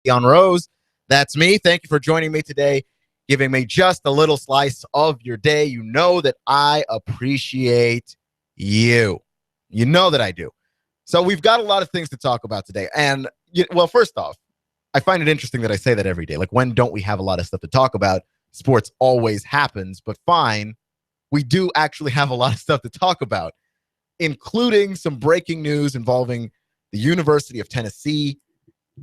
Keon Rose. That's me. Thank you for joining me today, giving me just a little slice of your day. You know that I appreciate you. You know that I do. So we've got a lot of things to talk about today. And, well, first off, I find it interesting that I say that every day. Like, when don't we have a lot of stuff to talk about? Sports always happens, but fine. We do actually have a lot of stuff to talk about, including some breaking news involving the University of Tennessee.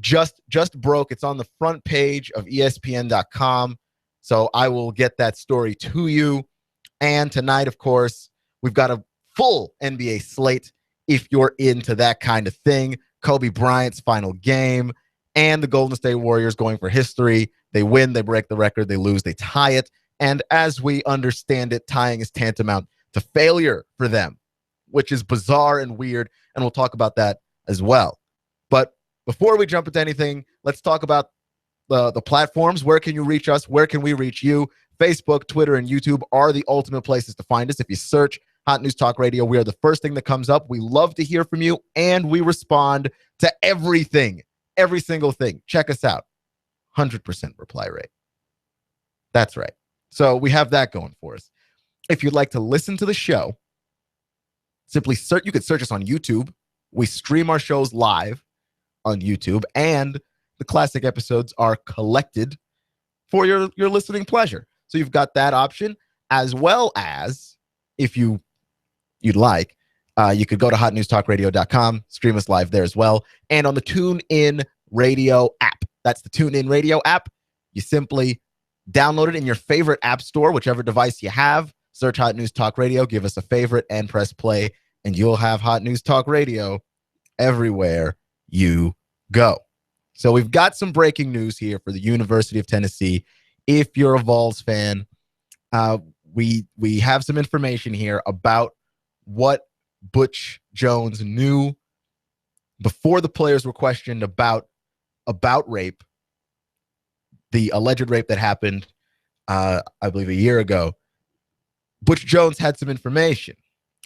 Just broke. It's on the front page of ESPN.com. So I will get that story to you. And tonight, of course, we've got a full NBA slate if you're into that kind of thing. Kobe Bryant's final game and the Golden State Warriors going for history. They win, they break the record, they lose, they tie it. And as we understand it, tying is tantamount to failure for them, which is bizarre and weird. And we'll talk about that as well. But before we jump into anything, let's talk about the platforms. Where can you reach us? Where can we reach you? Facebook, Twitter, and YouTube are the ultimate places to find us. If you search Hot News Talk Radio, we are the first thing that comes up. We love to hear from you, and we respond to everything, every single thing. Check us out. 100% reply rate. That's right. So we have that going for us. If you'd like to listen to the show, simply search. You could search us on YouTube. We stream our shows live on YouTube, and the classic episodes are collected for your listening pleasure. So you've got that option, as well as, if you'd like, you could go to hotnewstalkradio.com, stream us live there as well, and on the TuneIn Radio app. That's the TuneIn Radio app. You simply download it in your favorite app store, whichever device you have. Search Hot News Talk Radio, give us a favorite, and press play, and you'll have Hot News Talk Radio everywhere you go. So we've got some breaking news here for the University of Tennessee. If you're a Vols fan, we have some information here about what Butch Jones knew before the players were questioned about rape, the alleged rape that happened, I believe, a year ago. Butch Jones had some information.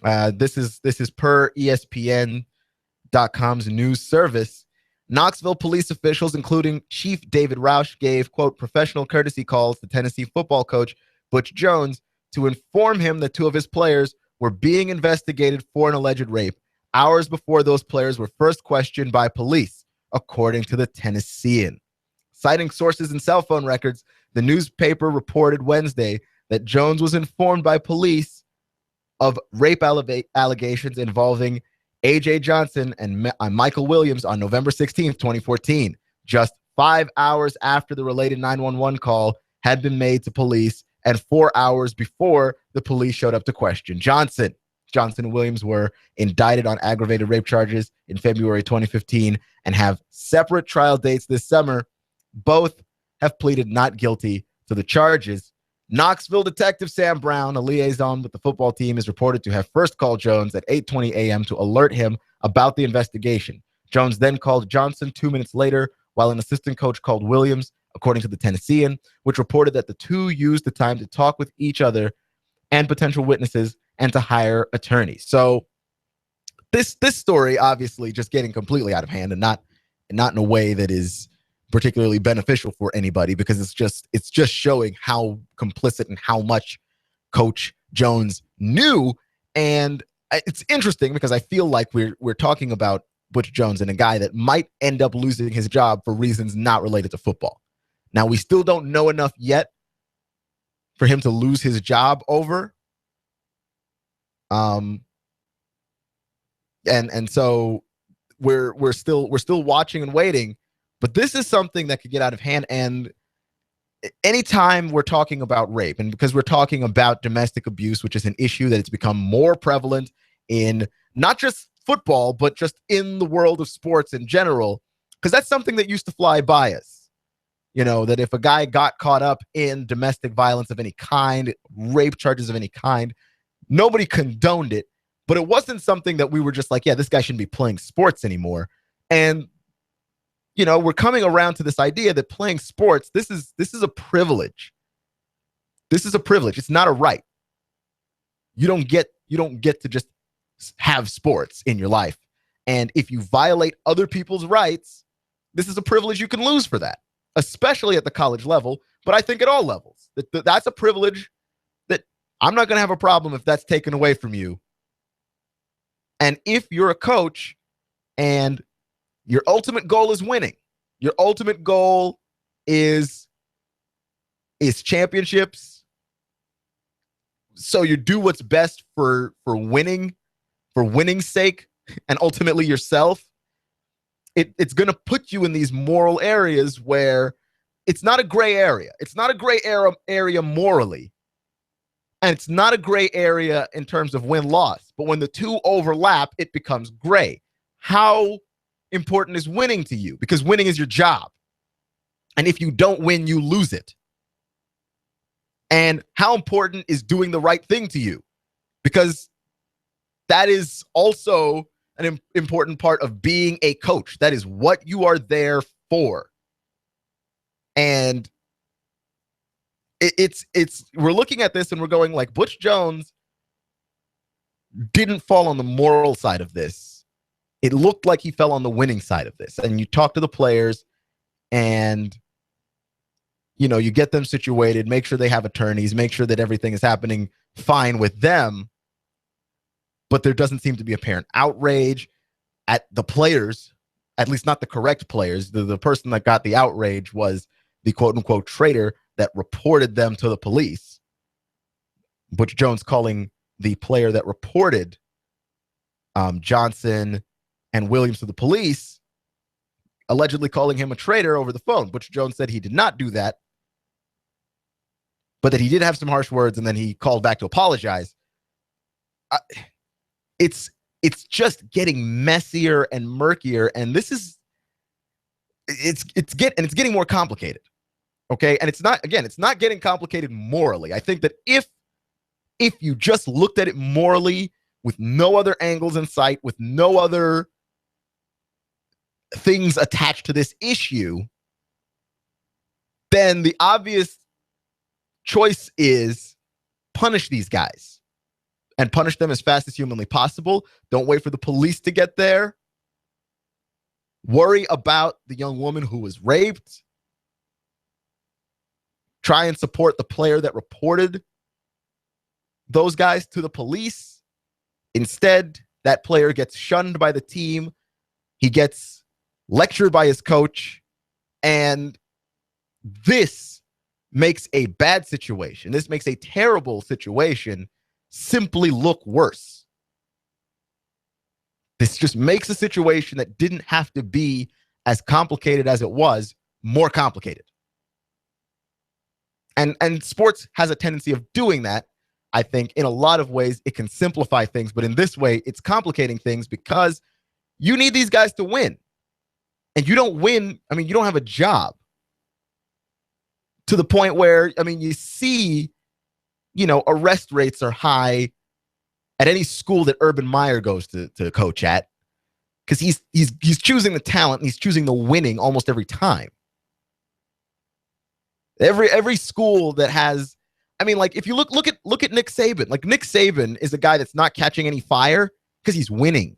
This is per ESPN.com's news service. Knoxville police officials, including Chief David Roush, gave, quote, professional courtesy calls to Tennessee football coach Butch Jones to inform him that two of his players were being investigated for an alleged rape hours before those players were first questioned by police, according to the Tennessean. Citing sources and cell phone records, the newspaper reported Wednesday that Jones was informed by police of rape allegations involving A.J. Johnson and Michael Williams on November 16th, 2014, just 5 hours after the related 911 call had been made to police and 4 hours before the police showed up to question Johnson. Johnson and Williams were indicted on aggravated rape charges in February 2015 and have separate trial dates this summer. Both have pleaded not guilty to the charges. Knoxville detective Sam Brown, a liaison with the football team, is reported to have first called Jones at 8:20 a.m. to alert him about the investigation. Jones then called Johnson 2 minutes later, while an assistant coach called Williams, according to the Tennessean, which reported that the two used the time to talk with each other and potential witnesses and to hire attorneys. So this story obviously just getting completely out of hand, and not in a way that is particularly beneficial for anybody, because it's just showing how complicit and how much Coach Jones knew. And it's interesting because I feel like we're talking about Butch Jones and a guy that might end up losing his job for reasons not related to football. Now, we still don't know enough yet for him to lose his job over. And so we're still watching and waiting. But this is something that could get out of hand. And anytime we're talking about rape, and because we're talking about domestic abuse, which is an issue that it's become more prevalent in not just football, but just in the world of sports in general, because that's something that used to fly by us. You know, that if a guy got caught up in domestic violence of any kind, rape charges of any kind, nobody condoned it. But it wasn't something that we were just like, yeah, this guy shouldn't be playing sports anymore. And you know, we're coming around to this idea that playing sports, this is a privilege. This is a privilege. It's not a right. You don't get to just have sports in your life. And if you violate other people's rights, this is a privilege you can lose for that, especially at the college level, but I think at all levels. That's a privilege that I'm not going to have a problem if that's taken away from you. And if you're a coach and your ultimate goal is winning, your ultimate goal is championships, so you do what's best for winning, for winning's sake, and ultimately yourself, it's going to put you in these moral areas where it's not a gray area. It's not a gray area morally, and it's not a gray area in terms of win-loss. But when the two overlap, it becomes gray. How important is winning to you? Because winning is your job. And if you don't win, you lose it. And how important is doing the right thing to you? Because that is also an important part of being a coach. That is what you are there for. And it's we're looking at this and we're going like, Butch Jones didn't fall on the moral side of this. It looked like he fell on the winning side of this. And you talk to the players and you get them situated, make sure they have attorneys, make sure that everything is happening fine with them. But there doesn't seem to be apparent outrage at the players, at least not the correct players. The person that got the outrage was the quote-unquote traitor that reported them to the police. Butch Jones calling the player that reported Johnson and Williams to the police, allegedly calling him a traitor over the phone. Butch Jones said he did not do that, but that he did have some harsh words, and then he called back to apologize. It's just getting messier and murkier, and this is it's getting more complicated. Okay, and it's not getting complicated morally. I think that if you just looked at it morally, with no other angles in sight, with no other things attached to this issue, then the obvious choice is punish these guys and punish them as fast as humanly possible. Don't wait for the police to get there. Worry about the young woman who was raped. Try and support the player that reported those guys to the police. Instead, that player gets shunned by the team. He gets lectured by his coach. And this makes a bad situation, this makes a terrible situation simply look worse. This just makes a situation that didn't have to be as complicated as it was more complicated. And sports has a tendency of doing that. I think in a lot of ways it can simplify things, but in this way it's complicating things because you need these guys to win. And you don't win, you don't have a job. To the point where, you see, arrest rates are high at any school that Urban Meyer goes to coach at, because he's choosing the talent and he's choosing the winning almost every time. Every school that has, if you look at Nick Saban, like Nick Saban is a guy that's not catching any fire because he's winning,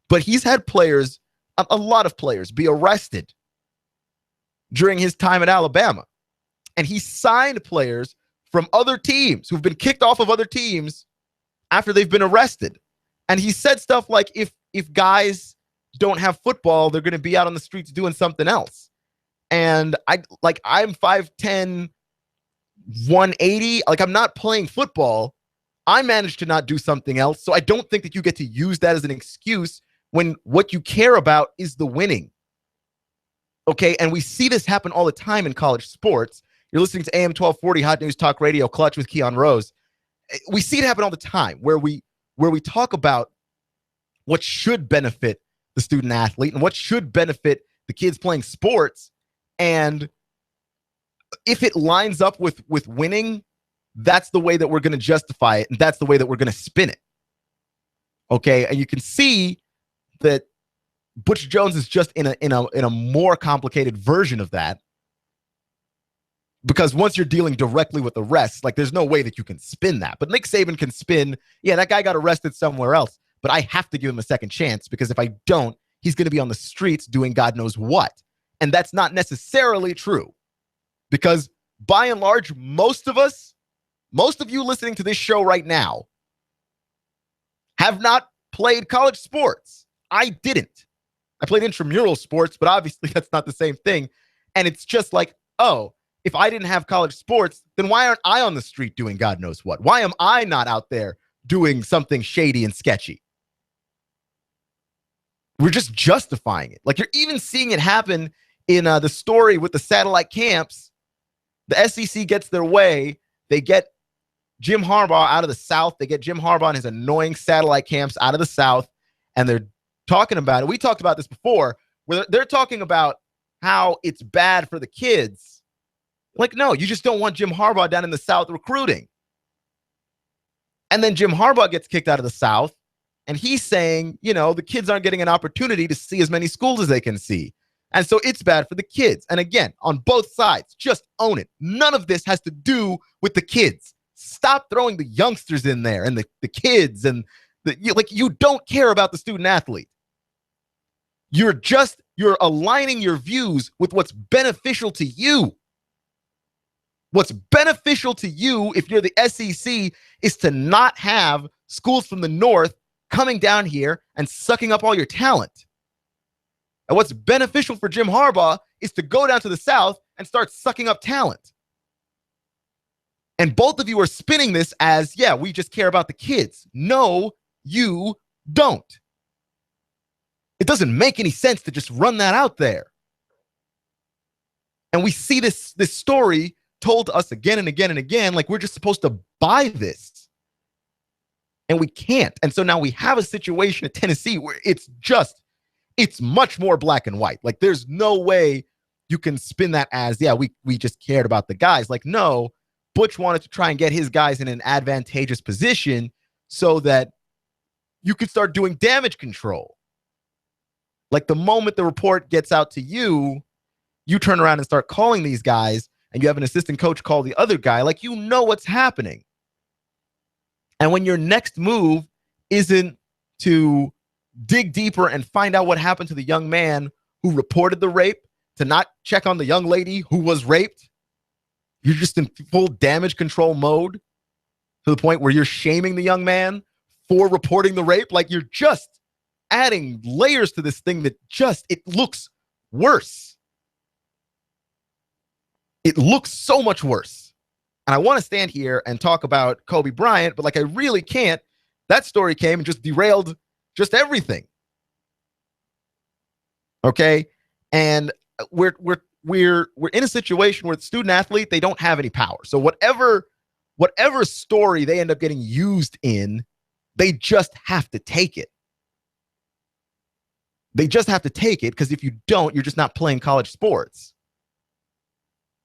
but he's had players, a lot of players, be arrested during his time at Alabama. And he signed players from other teams who've been kicked off of other teams after they've been arrested. And he said stuff like, if guys don't have football, they're going to be out on the streets doing something else. And I'm 5'10", 180. I'm not playing football. I managed to not do something else. So I don't think that you get to use that as an excuse when what you care about is the winning. Okay. And we see this happen all the time in college sports. You're listening to AM 1240 Hot News Talk Radio, Clutch with Keon Rose. We see it happen all the time where we talk about what should benefit the student athlete and what should benefit the kids playing sports. And if it lines up with winning, that's the way that we're going to justify it. And that's the way that we're going to spin it. Okay. And you can see that Butch Jones is just in a more complicated version of that. Because once you're dealing directly with arrests, there's no way that you can spin that. But Nick Saban can spin, yeah, that guy got arrested somewhere else, but I have to give him a second chance because if I don't, he's going to be on the streets doing God knows what. And that's not necessarily true, because by and large, most of you listening to this show right now have not played college sports. I didn't. I played intramural sports, but obviously that's not the same thing. And it's just like, oh, if I didn't have college sports, then why aren't I on the street doing God knows what? Why am I not out there doing something shady and sketchy? We're just justifying it. Like, you're even seeing it happen in the story with the satellite camps. The SEC gets their way. They get Jim Harbaugh out of the South. They get Jim Harbaugh and his annoying satellite camps out of the South. And they're talking about it. We talked about this before, where they're talking about how it's bad for the kids. Like, no, you just don't want Jim Harbaugh down in the South recruiting. And then Jim Harbaugh gets kicked out of the South, and he's saying, the kids aren't getting an opportunity to see as many schools as they can see. And so it's bad for the kids. And again, on both sides, just own it. None of this has to do with the kids. Stop throwing the youngsters in there and the kids and you don't care about the student athlete. You're aligning your views with what's beneficial to you. What's beneficial to you, if you're the SEC, is to not have schools from the North coming down here and sucking up all your talent. And what's beneficial for Jim Harbaugh is to go down to the South and start sucking up talent. And both of you are spinning this as, yeah, we just care about the kids. No, you don't. It doesn't make any sense to just run that out there. And we see this story told to us again and again and again, like we're just supposed to buy this. And we can't. And so now we have a situation at Tennessee where it's much more black and white. Like, there's no way you can spin that as, yeah, we just cared about the guys. Like, no, Butch wanted to try and get his guys in an advantageous position so that you could start doing damage control. Like, the moment the report gets out to you, you turn around and start calling these guys, and you have an assistant coach call the other guy. Like, you know what's happening. And when your next move isn't to dig deeper and find out what happened to the young man who reported the rape, to not check on the young lady who was raped, you're just in full damage control mode to the point where you're shaming the young man for reporting the rape. Like, you're just adding layers to this thing that it looks worse. It looks so much worse. And I want to stand here and talk about Kobe Bryant, but I really can't. That story came and just derailed just everything. Okay? And we're in a situation where the student athlete, they don't have any power. So whatever story they end up getting used in, they just have to take it. They just have to take it, because if you don't, you're just not playing college sports.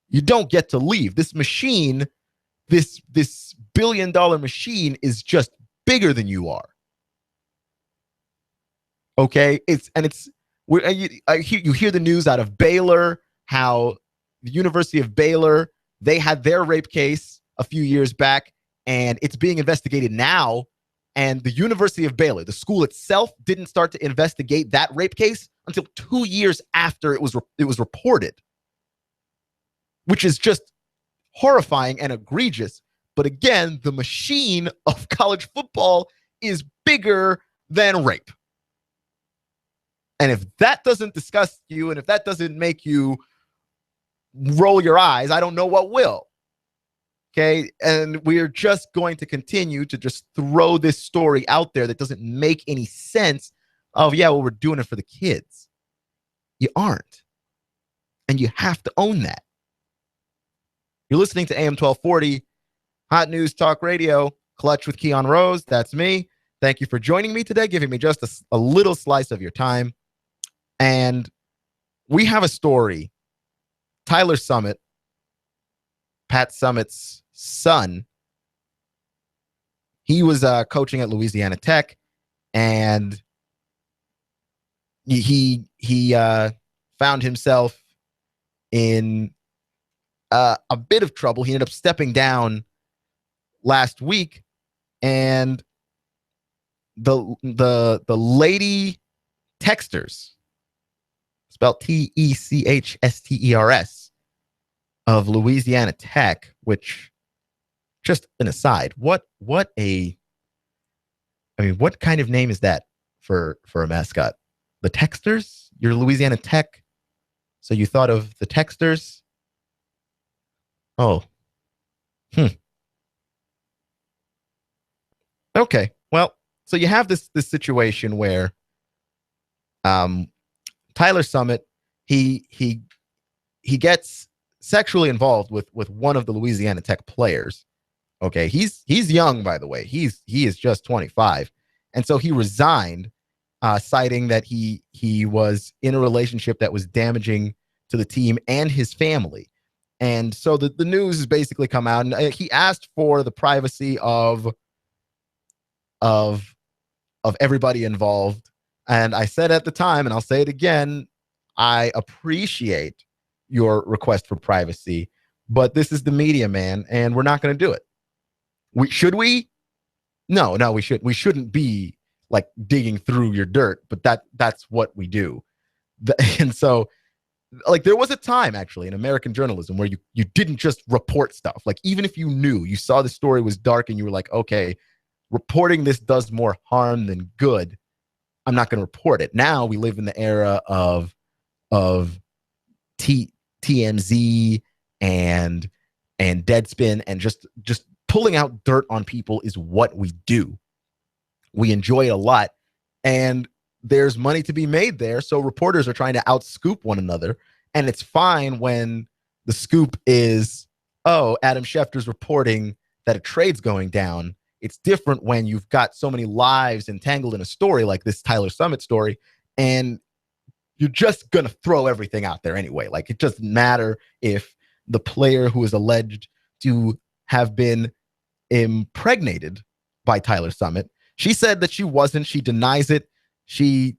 You don't get to leave. This machine, this billion-dollar machine, is just bigger than you are. Okay? You hear the news out of Baylor, how the University of Baylor, they had their rape case a few years back, and it's being investigated now. And the University of Baylor, the school itself, didn't start to investigate that rape case until 2 years after it was reported, which is just horrifying and egregious. But again, the machine of college football is bigger than rape. And if that doesn't disgust you, and if that doesn't make you roll your eyes, I don't know what will. Okay? And we're just going to continue to just throw this story out there that doesn't make any sense of, yeah, well, we're doing it for the kids. You aren't. And you have to own that. You're listening to AM 1240, Hot News Talk Radio, Clutch with Keon Rose. That's me. Thank you for joining me today, giving me just a little slice of your time. And we have a story. Tyler Summit, Pat Summit's son, he was coaching at Louisiana Tech, and he found himself in a bit of trouble. He ended up stepping down last week, and the lady texters spelled Techsters, of Louisiana Tech, which, just an aside, what kind of name is that for a mascot? The Texters? You're Louisiana Tech, so you thought of the Texters? Oh. Okay. Well, so you have this situation where Tyler Summit, he gets sexually involved with one of the Louisiana Tech players. Okay, he's young, by the way. He is just 25, and so he resigned, citing that he was in a relationship that was damaging to the team and his family. And so the news has basically come out, and he asked for the privacy of everybody involved. And I said at the time, and I'll say it again, I appreciate your request for privacy, but this is the media, man, and we're not going to do it. Should we? No, we shouldn't be like digging through your dirt, but that's what we do. And so, like, there was a time actually in American journalism where you didn't just report stuff. Like, even if you saw the story was dark and you were like, okay, reporting this does more harm than good, I'm not going to report it. Now we live in the era of TMZ and Deadspin, and just pulling out dirt on people is what we do. We enjoy it a lot, and there's money to be made there. So reporters are trying to outscoop one another, and it's fine when the scoop is, oh, Adam Schefter's reporting that a trade's going down. It's different when you've got so many lives entangled in a story like this Tyler Summit story, and you're just going to throw everything out there anyway. Like, it doesn't matter if the player who is alleged to have been impregnated by Tyler Summit, she said that she wasn't. She denies it. She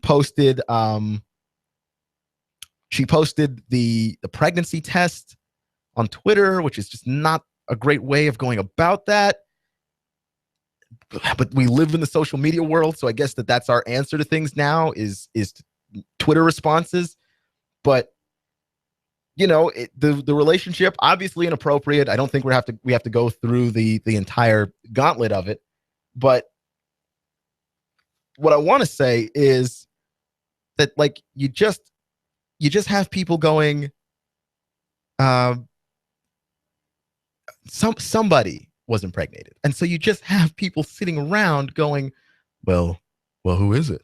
posted the pregnancy test on Twitter, which is just not a great way of going about that. But we live in the social media world, so I guess that's our answer to things now is Twitter responses. But the relationship, obviously inappropriate. I don't think we have to go through the entire gauntlet of it. But what I want to say is that, like, you just have people going, somebody was impregnated, and so you just have people sitting around going, well, who is it?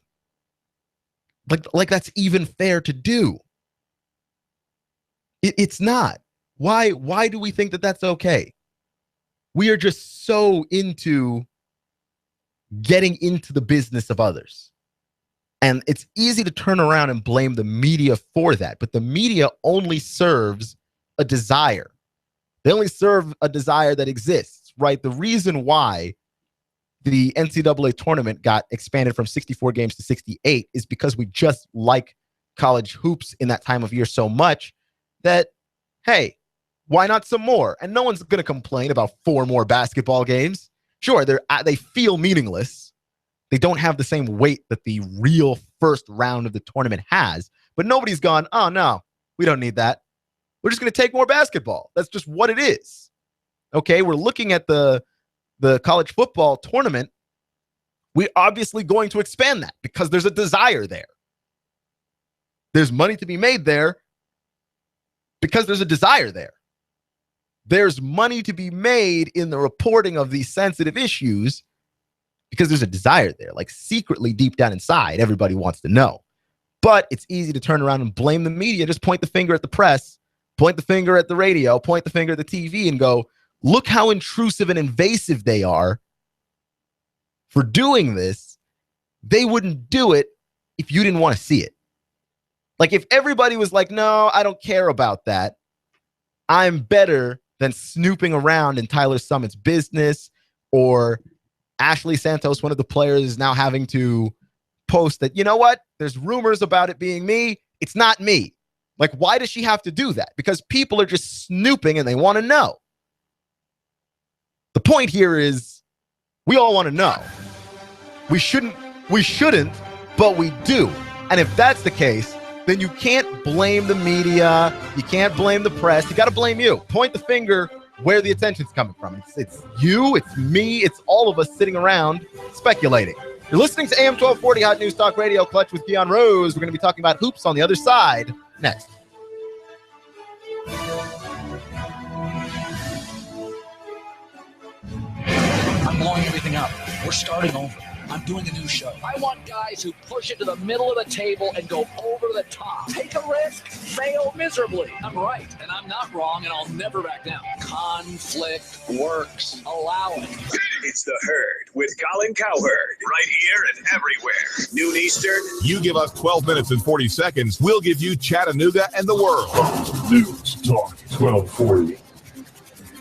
Like that's even fair to do. It's not. Why do we think that that's okay? We are just so into getting into the business of others. And it's easy to turn around and blame the media for that. But the media only serves a desire. They only serve a desire that exists, right? The reason why the NCAA tournament got expanded from 64 games to 68 is because we just like college hoops in that time of year so much that, hey, why not some more? And no one's going to complain about 4 more basketball games. Sure, they feel meaningless. They don't have the same weight that the real first round of the tournament has. But nobody's gone, oh, no, we don't need that. We're just going to take more basketball. That's just what it is. Okay, we're looking at the college football tournament. We're obviously going to expand that because there's a desire there. There's money to be made there because there's a desire there. There's money to be made in the reporting of these sensitive issues because there's a desire there. Like, secretly, deep down inside, everybody wants to know. But it's easy to turn around and blame the media. Just point the finger at the press, point the finger at the radio, point the finger at the TV, and go, look how intrusive and invasive they are for doing this. They wouldn't do it if you didn't want to see it. Like, if everybody was like, no, I don't care about that, I'm better than snooping around in Tyler Summit's business, or Ashley Santos, one of the players, is now having to post that, you know what, there's rumors about it being me. It's not me. Like, why does she have to do that? Because people are just snooping and they want to know. The point here is we all want to know. We shouldn't, but we do. And if that's the case, then you can't blame the media. You can't blame the press. You got to blame you. Point the finger where the attention's coming from. It's you, it's me, it's all of us sitting around speculating. You're listening to AM 1240 Hot News Talk Radio, Clutch with Keon Rose. We're going to be talking about hoops on the other side next. I'm blowing everything up. We're starting over. I'm doing a new show. I want guys who push it to the middle of the table and go over the top. Take a risk, fail miserably. I'm right, and I'm not wrong, and I'll never back down. Conflict works. Allow it. It's The Herd with Colin Cowherd. Right here and everywhere. Noon Eastern. You give us 12 minutes and 40 seconds. We'll give you Chattanooga and the world. News Talk 1240.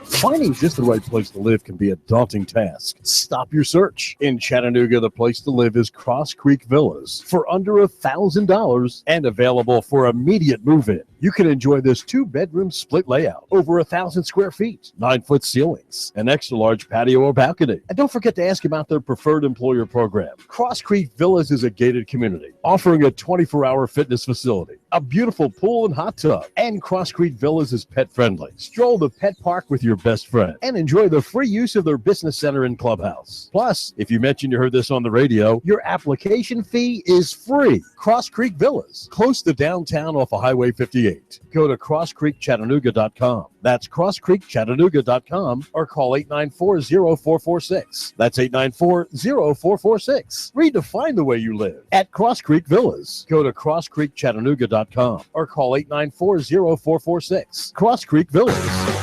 Finding just the right place to live can be a daunting task. Stop your search. In Chattanooga, the place to live is Cross Creek Villas for under $1,000 and available for immediate move-in. You can enjoy this 2-bedroom split layout, over 1,000 square feet, 9-foot ceilings, an extra-large patio or balcony. And don't forget to ask about their preferred employer program. Cross Creek Villas is a gated community, offering a 24-hour fitness facility, a beautiful pool and hot tub, and Cross Creek Villas is pet-friendly. Stroll the pet park with your best friend and enjoy the free use of their business center and clubhouse. Plus, if you mention you heard this on the radio, your application fee is free. Cross Creek Villas, close to downtown off of Highway 58. Go to crosscreekchattanooga.com. That's crosscreekchattanooga.com or call 894-0446. That's 894-0446. Redefine the way you live at Cross Creek Villas. Go to crosscreekchattanooga.com or call 894-0446. Cross Creek Villas.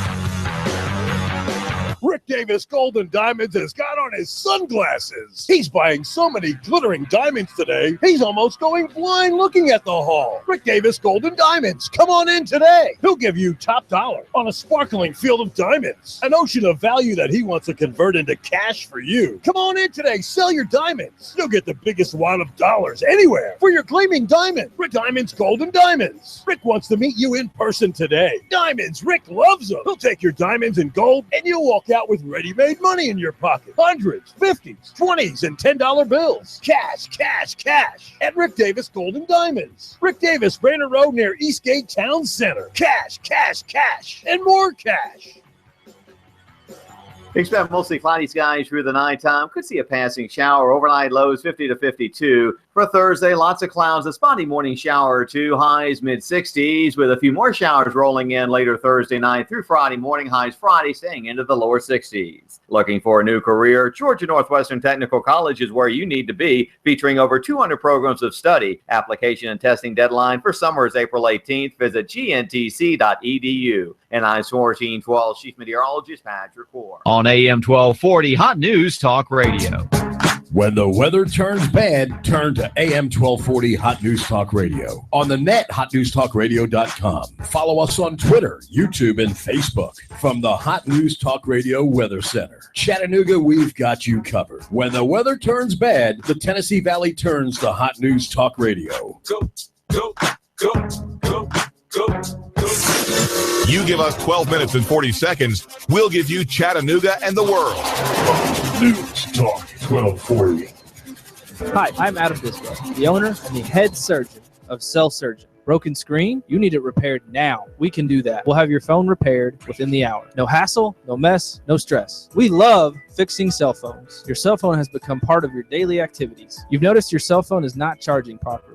Rick Davis Gold and Diamonds has got on his sunglasses. He's buying so many glittering diamonds today, he's almost going blind looking at the haul. Rick Davis Gold and Diamonds, come on in today. He'll give you top dollar on a sparkling field of diamonds, an ocean of value that he wants to convert into cash for you. Come on in today, sell your diamonds. You'll get the biggest wad of dollars anywhere for your gleaming diamond. Rick Diamonds Gold and Diamonds. Rick wants to meet you in person today. Diamonds, Rick loves them. He'll take your diamonds and gold and you'll walk out with ready-made money in your pocket. Hundreds, 50s, 20s, and $10 bills. Cash, cash, cash at Rick Davis Gold and Diamonds. Rick Davis, Brainerd Road near Eastgate Town Center. Cash, cash, cash, and more cash. Expect mostly cloudy skies through the nighttime. Could see a passing shower. Overnight lows 50 to 52. For Thursday, lots of clouds, a spotty morning shower or two, highs mid-60s, with a few more showers rolling in later Thursday night through Friday morning, highs Friday staying into the lower 60s. Looking for a new career? Georgia Northwestern Technical College is where you need to be, featuring over 200 programs of study. Application and testing deadline for summer is April 18th. Visit gntc.edu. And I'm 1412 Chief Meteorologist Patrick Core. On AM 1240 Hot News Talk Radio. When the weather turns bad, turn to AM 1240 Hot News Talk Radio. On the net, hotnewstalkradio.com. Follow us on Twitter, YouTube, and Facebook. From the Hot News Talk Radio Weather Center. Chattanooga, we've got you covered. When the weather turns bad, the Tennessee Valley turns to Hot News Talk Radio. Go, go, go, go, go, go. You give us 12 minutes and 40 seconds. We'll give you Chattanooga and the world. News Talk 1240. Hi, I'm Adam Disco, the owner and the head surgeon of Cell Surgeon. Broken screen? You need it repaired now. We can do that. We'll have your phone repaired within the hour. No hassle, no mess, no stress. We love fixing cell phones. Your cell phone has become part of your daily activities. You've noticed your cell phone is not charging properly.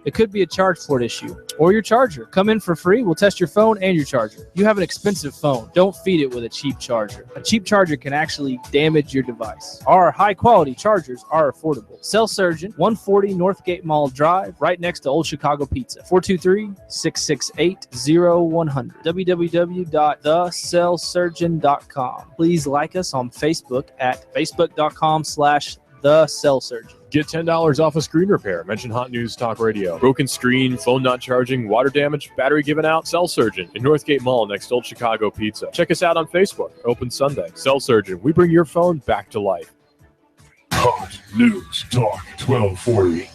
It could be a charge port issue or your charger. Come in for free. We'll test your phone and your charger. You have an expensive phone. Don't feed it with a cheap charger. A cheap charger can actually damage your device. Our high-quality chargers are affordable. Cell Surgeon, 140 Northgate Mall Drive, right next to Old Chicago Pizza. 423-668-0100. www.thecellsurgeon.com. Please like us on Facebook at facebook.com/thecellsurgeon. Get $10 off a screen repair. Mention Hot News Talk Radio. Broken screen, phone not charging, water damage, battery given out. Cell Surgeon in Northgate Mall next to Old Chicago Pizza. Check us out on Facebook. Open Sunday. Cell Surgeon. We bring your phone back to life. Hot News Talk 1240.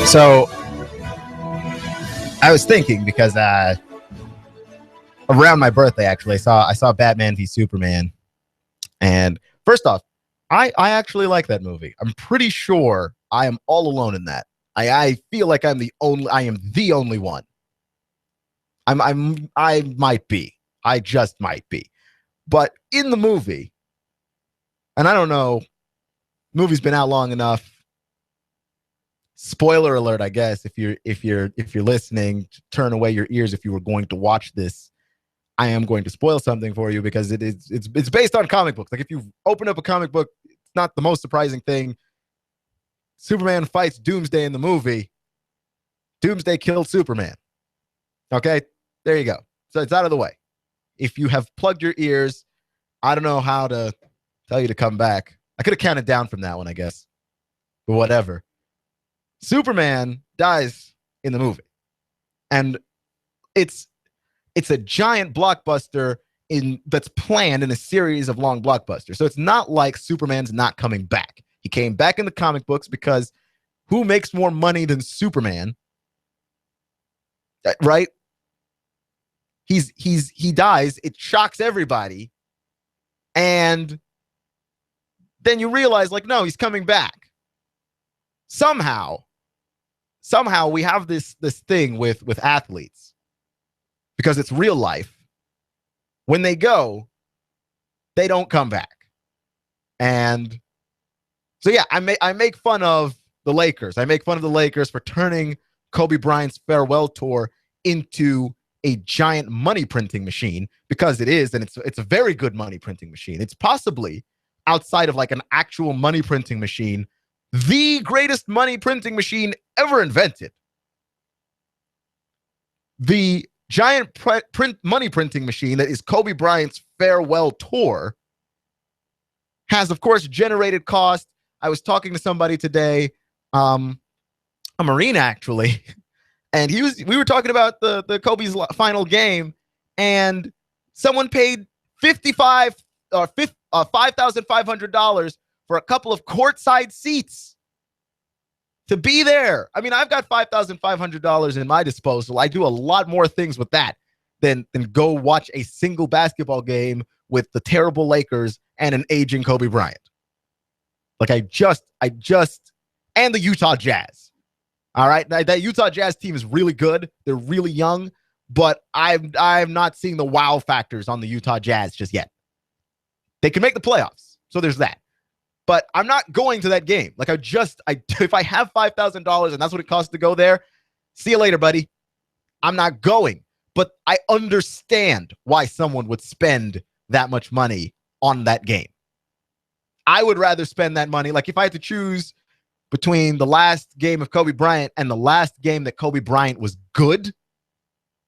So I was thinking because around my birthday, actually, I saw Batman v Superman, and first off, I actually like that movie. I'm pretty sure I am all alone in that. I feel like I am the only one. I might be. I just might be. But in the movie, and I don't know, movie's been out long enough. Spoiler alert, I guess, if you're listening, turn away your ears if you were going to watch this. I am going to spoil something for you because it's based on comic books. Like if you open up a comic book, it's not the most surprising thing. Superman fights Doomsday in the movie. Doomsday killed Superman. Okay, there you go. So it's out of the way. If you have plugged your ears, I don't know how to tell you to come back. I could have counted down from that one, I guess. But whatever. Superman dies in the movie. And it's a giant blockbuster that's planned in a series of long blockbusters. So it's not like Superman's not coming back. He came back in the comic books because who makes more money than Superman? Right? He dies. It shocks everybody. And then you realize, like, no, he's coming back. Somehow we have this thing with athletes, because it's real life. When they go, they don't come back. And so, yeah, I make fun of the Lakers. I make fun of the Lakers for turning Kobe Bryant's farewell tour into a giant money printing machine, because it is, and it's a very good money printing machine. It's possibly, outside of like an actual money printing machine, the greatest money printing machine ever invented. The giant money printing machine that is Kobe Bryant's farewell tour has, of course, generated cost. I was talking to somebody today, a Marine actually, and we were talking about the Kobe's final game, and someone paid $5,500 for a couple of courtside seats to be there. I mean, I've got $5,500 in my disposal. I do a lot more things with that than go watch a single basketball game with the terrible Lakers and an aging Kobe Bryant. Like and the Utah Jazz. All right, that Utah Jazz team is really good. They're really young, but I'm not seeing the wow factors on the Utah Jazz just yet. They can make the playoffs, so there's that. But I'm not going to that game. Like if I have $5,000 and that's what it costs to go there, see you later, buddy. I'm not going. But I understand why someone would spend that much money on that game. I would rather spend that money. Like if I had to choose between the last game of Kobe Bryant and the last game that Kobe Bryant was good,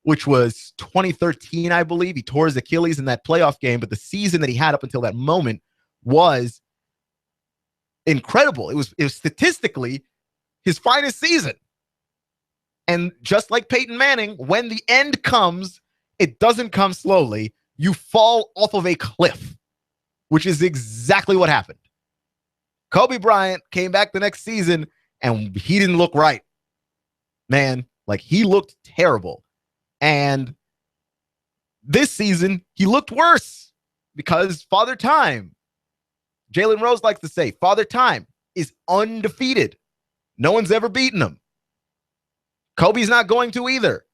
which was 2013, I believe. He tore his Achilles in that playoff game, but the season that he had up until that moment was incredible. It was statistically his finest season. And just like Peyton Manning, when the end comes, it doesn't come slowly. You fall off of a cliff, which is exactly what happened. Kobe Bryant came back the next season and he didn't look right. Man, like he looked terrible. And this season, he looked worse because Father Time, Jalen Rose likes to say, Father Time is undefeated. No one's ever beaten him. Kobe's not going to either.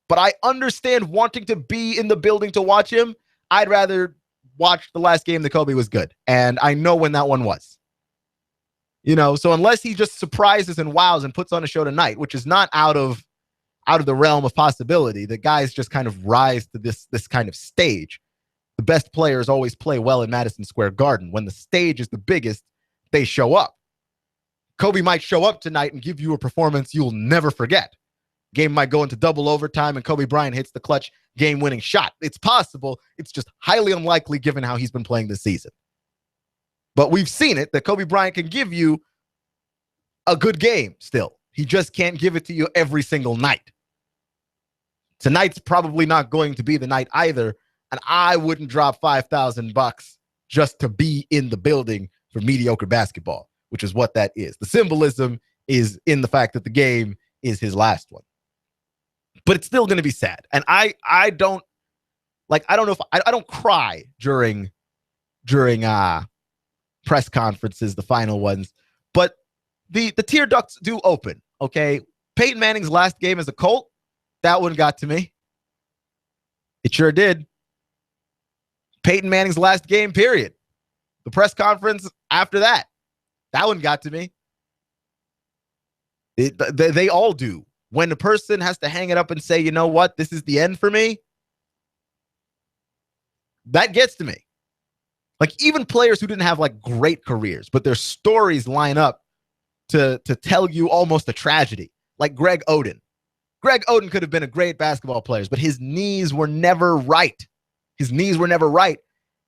But I understand wanting to be in the building to watch him. I'd rather watch the last game that Kobe was good. And I know when that one was. So unless he just surprises and wows and puts on a show tonight, which is not out of the realm of possibility, the guys just kind of rise to this kind of stage. The best players always play well in Madison Square Garden. When the stage is the biggest, they show up. Kobe might show up tonight and give you a performance you'll never forget. Game might go into double overtime and Kobe Bryant hits the clutch game-winning shot. It's possible. It's just highly unlikely given how he's been playing this season. But we've seen it that Kobe Bryant can give you a good game still. He just can't give it to you every single night. Tonight's probably not going to be the night either. And I wouldn't drop $5,000 just to be in the building for mediocre basketball, which is what that is. The symbolism is in the fact that the game is his last one. But it's still going to be sad. And I don't know if I don't cry during press conferences, the final ones, but the tear ducts do open. Okay. Peyton Manning's last game as a Colt, that one got to me. It sure did. Peyton Manning's last game, period. The press conference after that one got to me. They all do. When a person has to hang it up and say, you know what, this is the end for me, that gets to me. Like, even players who didn't have like great careers, but their stories line up to tell you almost a tragedy. Like Greg Oden. Greg Oden could have been a great basketball player, but his knees were never right. His knees were never right.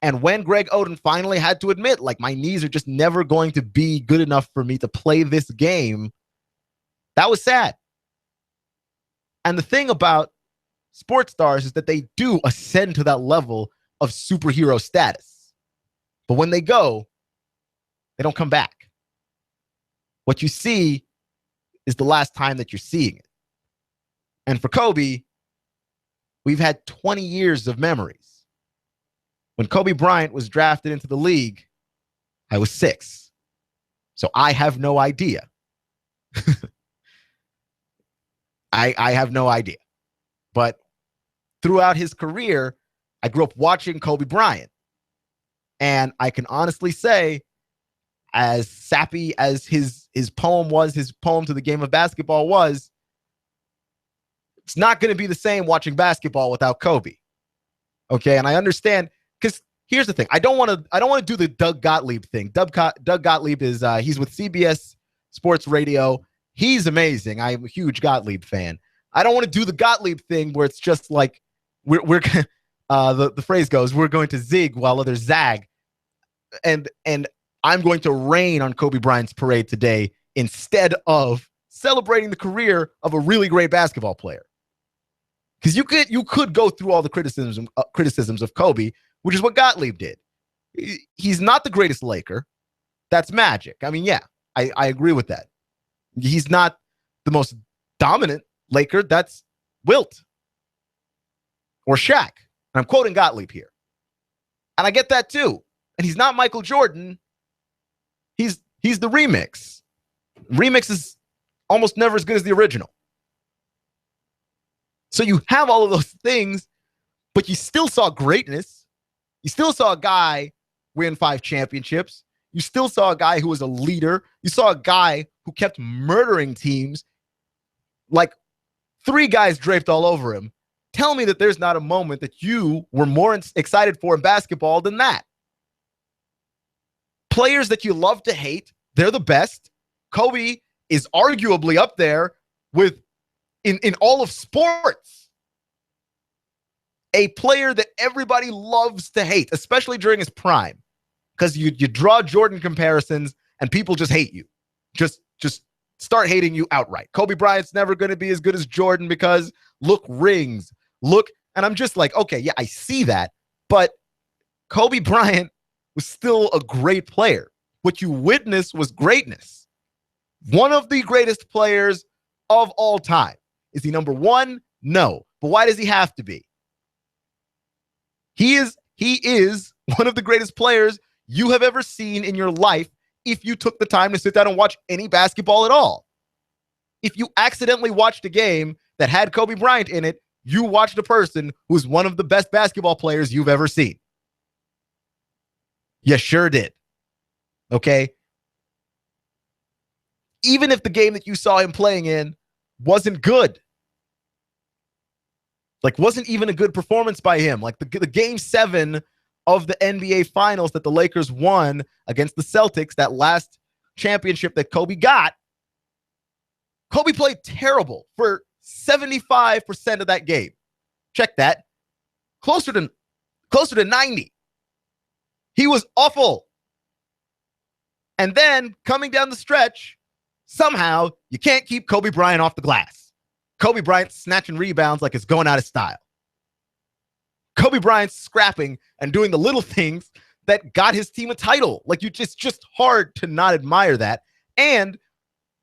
And when Greg Oden finally had to admit, like, my knees are just never going to be good enough for me to play this game, that was sad. And the thing about sports stars is that they do ascend to that level of superhero status. But when they go, they don't come back. What you see is the last time that you're seeing it. And for Kobe, we've had 20 years of memories. When Kobe Bryant was drafted into the league, I was 6. So I have no idea. I have no idea. But throughout his career, I grew up watching Kobe Bryant. And I can honestly say, as sappy as his poem was, his poem to the game of basketball was, it's not going to be the same watching basketball without Kobe. Okay, and I understand, because here's the thing: I don't want to do the Doug Gottlieb thing. Doug Gottlieb is he's with CBS Sports Radio. He's amazing. I'm a huge Gottlieb fan. I don't want to do the Gottlieb thing where it's just like we're the phrase goes, we're going to zig while others zag, and I'm going to rain on Kobe Bryant's parade today instead of celebrating the career of a really great basketball player. Because you could go through all the criticisms of Kobe, which is what Gottlieb did. He's not the greatest Laker. That's magic. I mean, yeah, I agree with that. He's not the most dominant Laker. That's Wilt or Shaq. And I'm quoting Gottlieb here. And I get that too. And he's not Michael Jordan. He's the remix. Remix is almost never as good as the original. So you have all of those things, but you still saw greatness. You still saw a guy win 5 championships. You still saw a guy who was a leader. You saw a guy who kept murdering teams, like 3 guys draped all over him. Tell me that there's not a moment that you were more excited for in basketball than that. Players that you love to hate, they're the best. Kobe is arguably up there with in all of sports. A player that everybody loves to hate, especially during his prime. Because you draw Jordan comparisons and people just hate you. Just start hating you outright. Kobe Bryant's never going to be as good as Jordan because look, rings. Look, and I'm just like, okay, yeah, I see that. But Kobe Bryant was still a great player. What you witnessed was greatness. One of the greatest players of all time. Is he number 1? No. But why does he have to be? He is one of the greatest players you have ever seen in your life if you took the time to sit down and watch any basketball at all. If you accidentally watched a game that had Kobe Bryant in it, you watched a person who's one of the best basketball players you've ever seen. You sure did. Okay? Even if the game that you saw him playing in wasn't good. Like, wasn't even a good performance by him. Like the game 7 of the NBA Finals that the Lakers won against the Celtics, that last championship that Kobe got, Kobe played terrible for 75% of that game. Check that. Closer to 90. He was awful. And then coming down the stretch, somehow you can't keep Kobe Bryant off the glass. Kobe Bryant snatching rebounds like it's going out of style. Kobe Bryant scrapping and doing the little things that got his team a title. Like, it's just hard to not admire that. And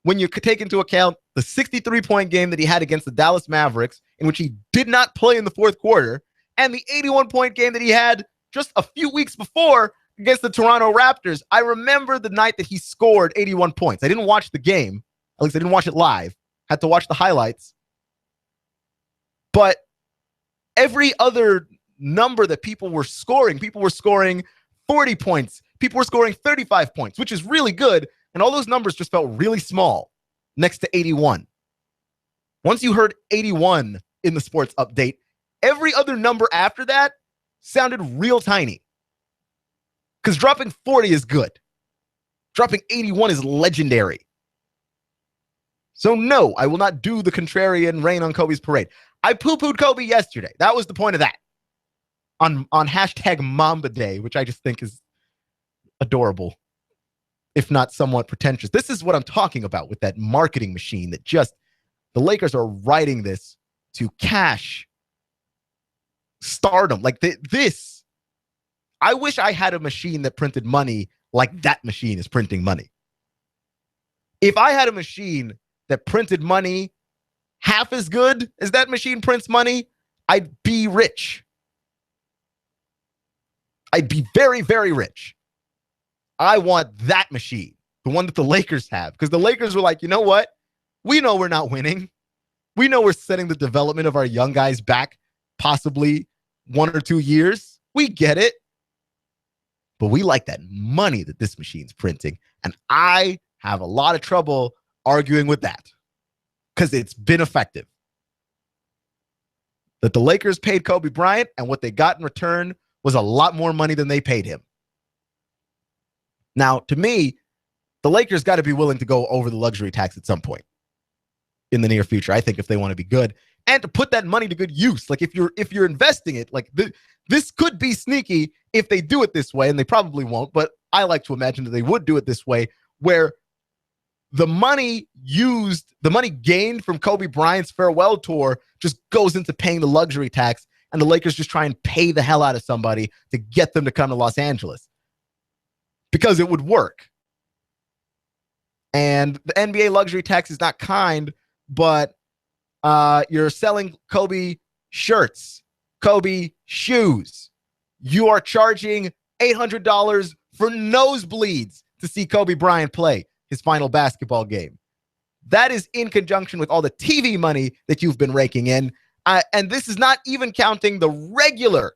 when you take into account the 63-point game that he had against the Dallas Mavericks, in which he did not play in the fourth quarter, and the 81-point game that he had just a few weeks before against the Toronto Raptors. I remember the night that he scored 81 points. I didn't watch the game. At least I didn't watch it live. Had to watch the highlights. But every other number that people were scoring 40 points. People were scoring 35 points, which is really good. And all those numbers just felt really small next to 81. Once you heard 81 in the sports update, every other number after that sounded real tiny. Because dropping 40 is good. Dropping 81 is legendary. So no, I will not do the contrarian rain on Kobe's parade. I poo-pooed Kobe yesterday. That was the point of that. On hashtag Mamba Day, which I just think is adorable, if not somewhat pretentious. This is what I'm talking about with that marketing machine that just, the Lakers are writing this to cash stardom. Like this, I wish I had a machine that printed money like that machine is printing money. If I had a machine that printed money half as good as that machine prints money, I'd be rich. I'd be very, very rich. I want that machine, the one that the Lakers have, because the Lakers were like, you know what? We know we're not winning. We know we're setting the development of our young guys back possibly 1 or 2 years. We get it. But we like that money that this machine's printing. And I have a lot of trouble arguing with that because it's been effective. That the Lakers paid Kobe Bryant, and what they got in return was a lot more money than they paid him. Now, to me, the Lakers got to be willing to go over the luxury tax at some point in the near future, I think, if they want to be good, and to put that money to good use. Like if you're investing it, like this could be sneaky if they do it this way, and they probably won't, but I like to imagine that they would do it this way, where the money gained from Kobe Bryant's farewell tour just goes into paying the luxury tax, and the Lakers just try and pay the hell out of somebody to get them to come to Los Angeles. Because it would work. And the NBA luxury tax is not kind, but you're selling Kobe shirts, Kobe shoes. You are charging $800 for nosebleeds to see Kobe Bryant play his final basketball game. That is in conjunction with all the TV money that you've been raking in. And this is not even counting the regular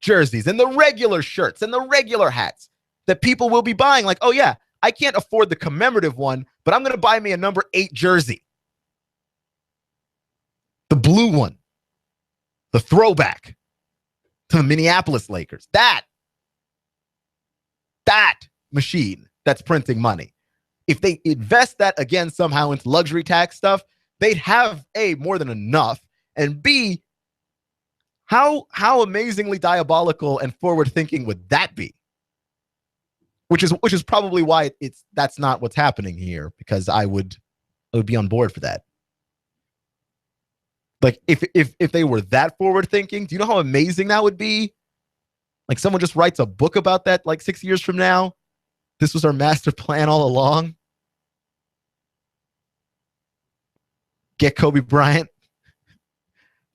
jerseys and the regular shirts and the regular hats that people will be buying. Like, oh yeah, I can't afford the commemorative one, but I'm going to buy me a number 8 jersey. The blue one. The throwback to the Minneapolis Lakers. That machine that's printing money. If they invest that again somehow into luxury tax stuff, they'd have A, more than enough, and B, how amazingly diabolical and forward-thinking would that be? Which is probably why that's not what's happening here, because I would be on board for that. Like if they were that forward thinking, do you know how amazing that would be? Like someone just writes a book about that like 6 years from now. This was our master plan all along. Get Kobe Bryant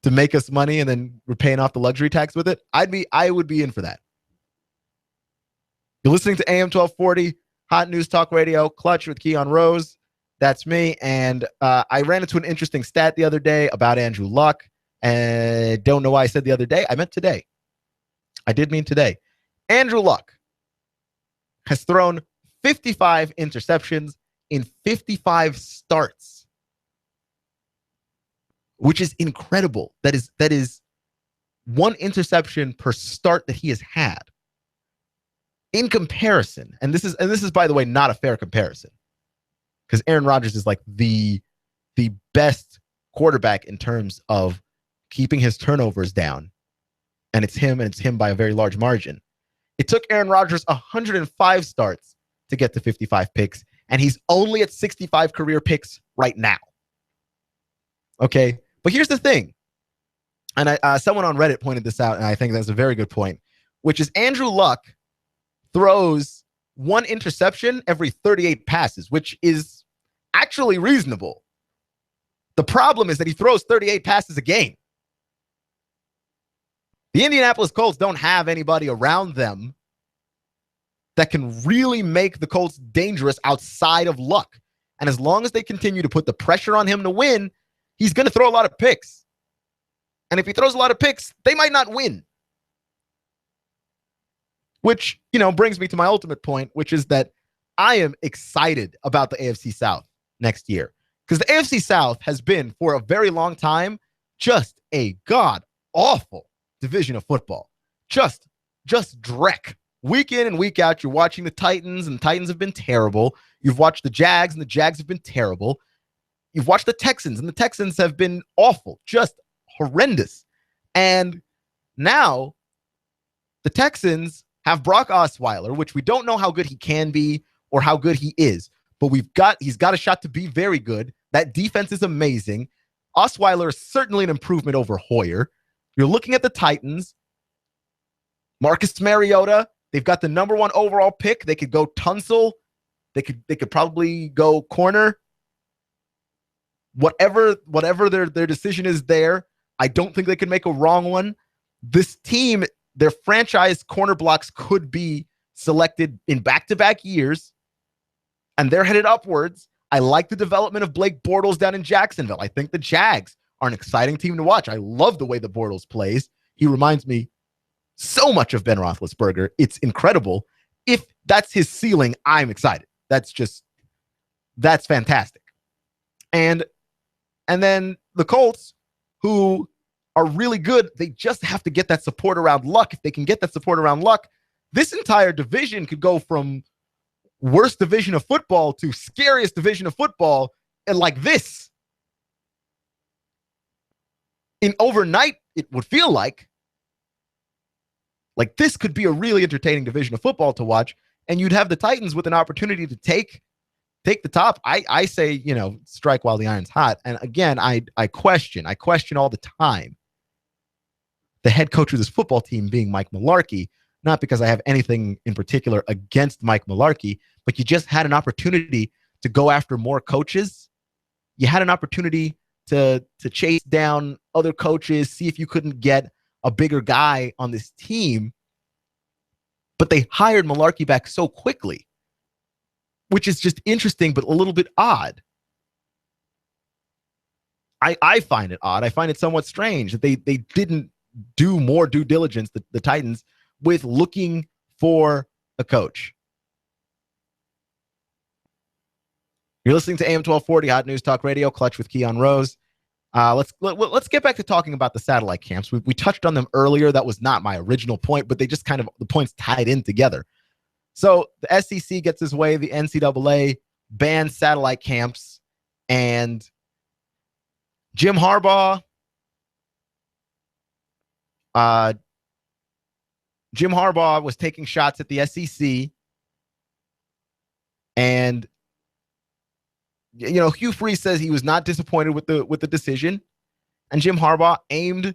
to make us money, and then we're paying off the luxury tax with it. I would be in for that. You're listening to AM 1240, Hot News Talk Radio, Clutch with Keon Rose. That's me. And I ran into an interesting stat the other day about Andrew Luck. And don't know why I said the other day. I meant today. I did mean today. Andrew Luck has thrown 55 interceptions in 55 starts, which is incredible. That is one interception per start that he has had. In comparison, and this is by the way not a fair comparison, because Aaron Rodgers is like the best quarterback in terms of keeping his turnovers down, and it's him by a very large margin. It took Aaron Rodgers 105 starts to get to 55 picks, and he's only at 65 career picks right now. Okay, but here's the thing, and someone on Reddit pointed this out, and I think that's a very good point, which is Andrew Luck throws one interception every 38 passes, which is actually reasonable. The problem is that he throws 38 passes a game. The Indianapolis Colts don't have anybody around them that can really make the Colts dangerous outside of Luck. And as long as they continue to put the pressure on him to win, he's going to throw a lot of picks. And if he throws a lot of picks, they might not win. Which, brings me to my ultimate point, which is that I am excited about the AFC South next year. Because the AFC South has been, for a very long time, just a god-awful division of football. Just dreck. Week in and week out, you're watching the Titans, and the Titans have been terrible. You've watched the Jags, and the Jags have been terrible. You've watched the Texans, and the Texans have been awful, just horrendous. And now the Texans have Brock Osweiler, which we don't know how good he can be or how good he is, but he's got a shot to be very good. That defense is amazing. Osweiler is certainly an improvement over Hoyer. You're looking at the Titans. Marcus Mariota, they've got the number 1 overall pick. They could go Tunsil. They could probably go corner. Whatever their decision is there, I don't think they could make a wrong one. This team, their franchise corner blocks could be selected in back-to-back years, and they're headed upwards. I like the development of Blake Bortles down in Jacksonville. I think the Jags are an exciting team to watch. I love the way the Bortles plays. He reminds me so much of Ben Roethlisberger. It's incredible. If that's his ceiling, I'm excited. That's fantastic. And then the Colts, who are really good, they just have to get that support around Luck. If they can get that support around Luck, this entire division could go from worst division of football to scariest division of football, and like this. In overnight, it would feel like this could be a really entertaining division of football to watch, and you'd have the Titans with an opportunity to take the top. I say, strike while the iron's hot. And again, I question all the time the head coach of this football team being Mike Mularkey, not because I have anything in particular against Mike Mularkey, but you just had an opportunity to go after more coaches. You had an opportunity to chase down other coaches, see if you couldn't get a bigger guy on this team. But they hired Mularkey back so quickly, which is just interesting, but a little bit odd. I find it odd. I find it somewhat strange that they didn't do more due diligence, the Titans, with looking for a coach. You're listening to AM 1240 Hot News Talk Radio, Clutch with Keon Rose. Let's get back to talking about the satellite camps. We touched on them earlier. That was not my original point, but they just kind of, the points tied in together. So the SEC gets his way. The NCAA bans satellite camps, and Jim Harbaugh was taking shots at the SEC, and Hugh Freeze says he was not disappointed with the decision, and Jim Harbaugh aimed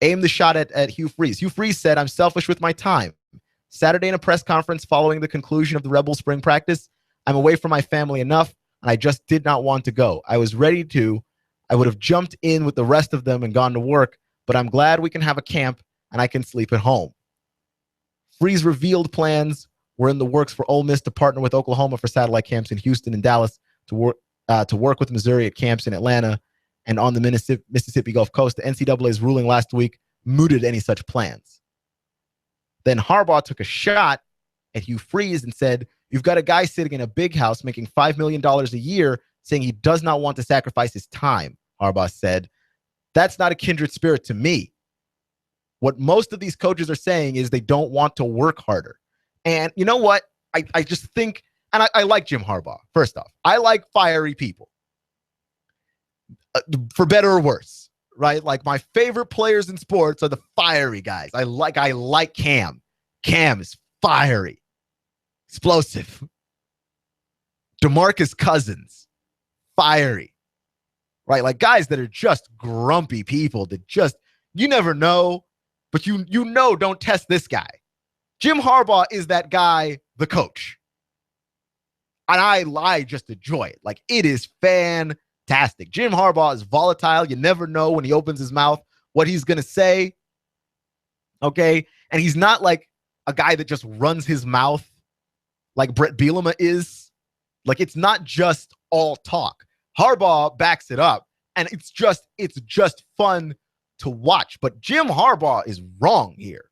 the shot at Hugh Freeze. Hugh Freeze said, "I'm selfish with my time. Saturday in a press conference following the conclusion of the Rebel spring practice, I'm away from my family enough, and I just did not want to go. I was ready to. I would have jumped in with the rest of them and gone to work, but I'm glad we can have a camp and I can sleep at home." Freeze revealed plans were in the works for Ole Miss to partner with Oklahoma for satellite camps in Houston and Dallas, to work with Missouri at camps in Atlanta and on the Mississippi Gulf Coast. The NCAA's ruling last week mooted any such plans. Then Harbaugh took a shot at Hugh Freeze and said, "You've got a guy sitting in a big house making $5 million a year saying he does not want to sacrifice his time," Harbaugh said. "That's not a kindred spirit to me. What most of these coaches are saying is they don't want to work harder." And you know what? I just think, and I like Jim Harbaugh, first off. I like fiery people, for better or worse, right? Like, my favorite players in sports are the fiery guys. I like Cam. Cam is fiery, explosive. DeMarcus Cousins, fiery, right? Like, guys that are just grumpy people that just, you never know, but you know, don't test this guy. Jim Harbaugh is that guy, the coach. And I just enjoy it. Like, it is fantastic. Jim Harbaugh is volatile. You never know when he opens his mouth what he's going to say. Okay? And he's not like a guy that just runs his mouth like Brett Bielema is. Like, it's not just all talk. Harbaugh backs it up, and it's just fun to watch. But Jim Harbaugh is wrong here.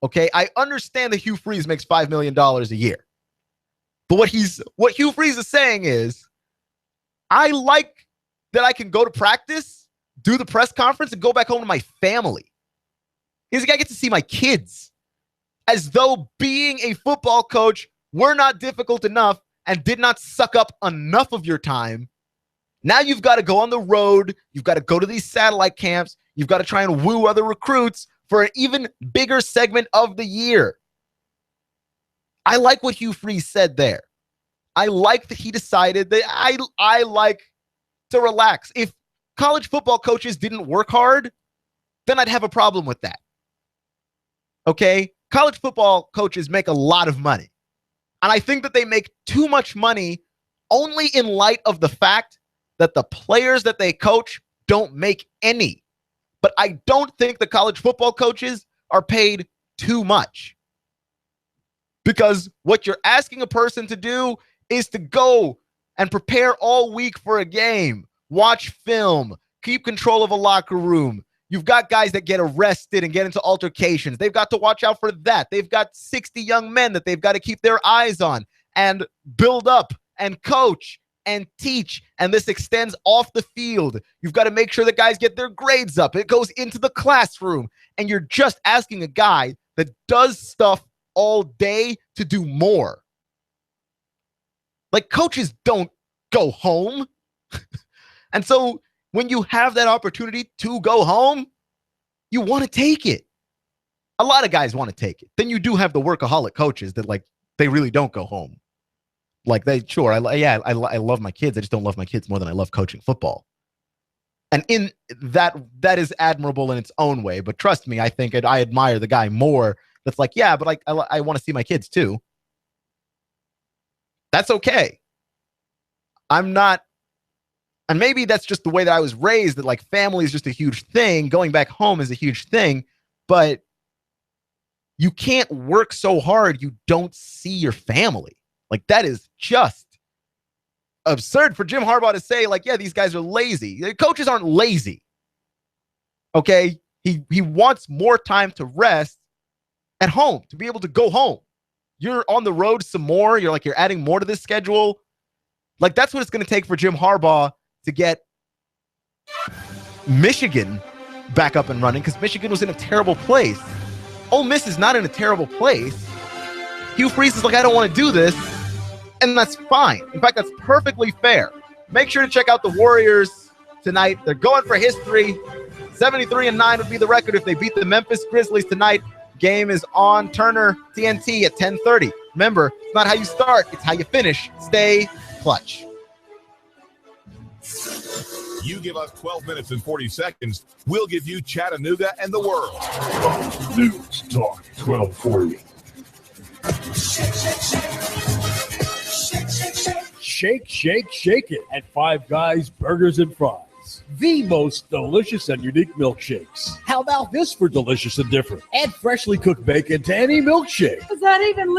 Okay? I understand that Hugh Freeze makes $5 million a year. But what Hugh Freeze is saying is, I like that I can go to practice, do the press conference, and go back home to my family. He's like, I get to see my kids. As though being a football coach were not difficult enough and did not suck up enough of your time. Now you've got to go on the road. You've got to go to these satellite camps. You've got to try and woo other recruits for an even bigger segment of the year. I like what Hugh Freeze said there. I like that he decided that I like to relax. If college football coaches didn't work hard, then I'd have a problem with that. Okay? College football coaches make a lot of money. And I think that they make too much money only in light of the fact that the players that they coach don't make any. But I don't think the college football coaches are paid too much. Because what you're asking a person to do is to go and prepare all week for a game, watch film, keep control of a locker room. You've got guys that get arrested and get into altercations. They've got to watch out for that. They've got 60 young men that they've got to keep their eyes on and build up and coach and teach. And this extends off the field. You've got to make sure that guys get their grades up. It goes into the classroom. And you're just asking a guy that does stuff all day to do more. Like, coaches don't go home. And so when you have that opportunity to go home, you want to take it. A lot of guys want to take it. Then you do have the workaholic coaches that, like, they really don't go home. Like, I love my kids. I just don't love my kids more than I love coaching football. And in that is admirable in its own way. But trust me, I think I admire the guy more that's like, yeah, but I want to see my kids too. That's okay. I'm not, and maybe that's just the way that I was raised, that like family is just a huge thing. Going back home is a huge thing, but you can't work so hard you don't see your family. Like, that is just absurd for Jim Harbaugh to say, like, yeah, these guys are lazy. The coaches aren't lazy. Okay? He wants more time to rest at home, to be able to go home. You're on the road some more. You're adding more to this schedule. Like, that's what it's going to take for Jim Harbaugh to get Michigan back up and running, because Michigan was in a terrible place. Ole Miss is not in a terrible place. Hugh Freeze is like, I don't want to do this, and that's fine. In fact, that's perfectly fair. Make sure to check out the Warriors tonight. They're going for history. 73-9 would be the record if they beat the Memphis Grizzlies tonight. Game is on Turner TNT at 10:30. Remember, it's not how you start, it's how you finish. Stay clutch. You give us 12 minutes and 40 seconds, we'll give you Chattanooga and the world. News Talk 1240. Shake, shake, shake it at Five Guys Burgers and Fries. The most delicious and unique milkshakes. How about this for delicious and different? Add freshly cooked bacon to any milkshake. Is that even